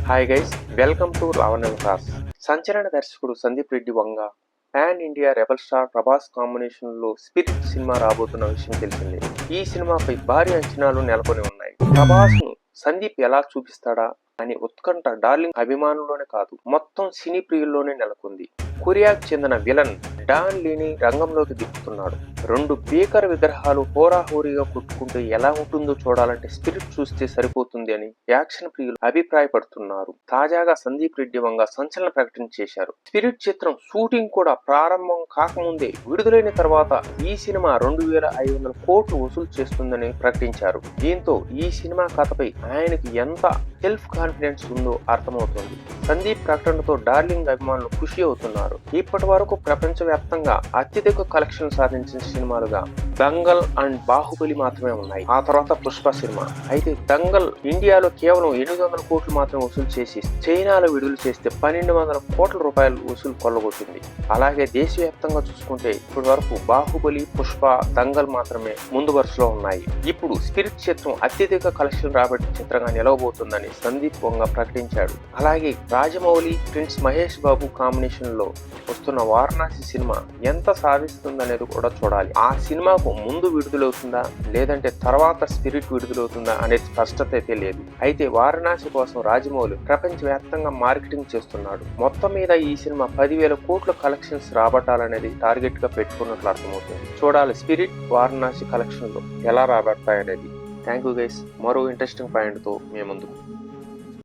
Hi guys, welcome to Lavanya class. సంచలన దర్శకుడు Sandeep Reddy Vanga pan India rebel star Prabhas combination లో Spirit cinema రాబోతున్న విషయం తెలిసిందే. ఈ సినిమాపై భారీ అంచనాలు నెలకొని ఉన్నాయి. ప్రభాస్ ను సందీప్ ఎలా చూపిస్తాడా అని ఉత్కంఠ డార్లింగ్ అభిమానుల్లోనే కాదు, మొత్తం సినీ ప్రియుల్లోనే నెలకొంది. కొరియాకు చెందిన విలన్ డాన్ లీని రంగంలోకి దిప్పుతున్నాడు. రెండు భీకర విగ్రహాలు హోరాహోరీగా కొట్టుకుంటే ఎలా ఉంటుందో చూడాలంటే స్పిరిట్ చూస్తే సరిపోతుంది అని యాక్షన్ ప్రియులు అభిప్రాయపడుతున్నారు. తాజాగా సందీప్ రెడ్డి వంగ సంచలన ప్రకటన చేశారు. స్పిరిట్ చిత్రం షూటింగ్ కూడా ప్రారంభం కాకముందే విడుదలైన తర్వాత ఈ సినిమా 2500 కోట్లు వసూలు చేస్తుందని ప్రకటించారు. దీంతో ఈ సినిమా కథపై ఆయనకి ఎంత సెల్ఫ్ కాన్ఫిడెన్స్ ఉందో అర్థమవుతుంది. సందీప్ ప్రకటనతో డార్లింగ్ అభిమానులు ఖుషి అవుతున్నారు. ఇప్పటి వరకు ప్రపంచ వ్యాప్తంగా అత్యధిక కలెక్షన్ సాధించిన సినిమాలుగా దంగల్ అండ్ బాహుబలి మాత్రమే ఉన్నాయి. ఆ తర్వాత పుష్ప సినిమా. అయితే దంగల్ ఇండియాలో కేవలం 800 కోట్లు మాత్రం వసూలు చేసి చైనాలో విడుదల చేస్తే 1200 కోట్ల రూపాయలు వసూలు కొల్లగొట్టింది. అలాగే దేశవ్యాప్తంగా చూసుకుంటే ఇప్పటి వరకు బాహుబలి, పుష్ప, దంగల్ మాత్రమే ముందు వరుసలో ఉన్నాయి. ఇప్పుడు స్పిరిట్ చిత్రం అత్యధిక కలెక్షన్ రాబట్టిన చిత్రంగా నిలవబోతుందని సందీప్ వంగ ప్రకటించాడు. అలాగే రాజమౌళి, ప్రిన్స్ మహేష్ బాబు కాంబినేషన్ లో వస్తున్న వారణాసి సినిమా ఎంత సాధిస్తుందనేది కూడా చూడాలి. ఆ సినిమాకు ముందు విడుదలవుతుందా లేదంటే తర్వాత స్పిరిట్ విడుదలవుతుందా అనేది స్పష్టత అయితే లేదు. అయితే వారణాసి కోసం రాజమౌళి ప్రపంచ వ్యాప్తంగా మార్కెటింగ్ చేస్తున్నాడు. మొత్తం మీద ఈ సినిమా 10,000 కోట్ల కలెక్షన్స్ రాబట్టాలనేది టార్గెట్ గా పెట్టుకున్నట్లు అర్థమవుతుంది. చూడాలి స్పిరిట్ వారణాసి కలెక్షన్ లో ఎలా రాబడతాయనేది. Thank you guys. మరో ఇంట్రెస్టింగ్ పాయింట్ తో మీ ముందుకు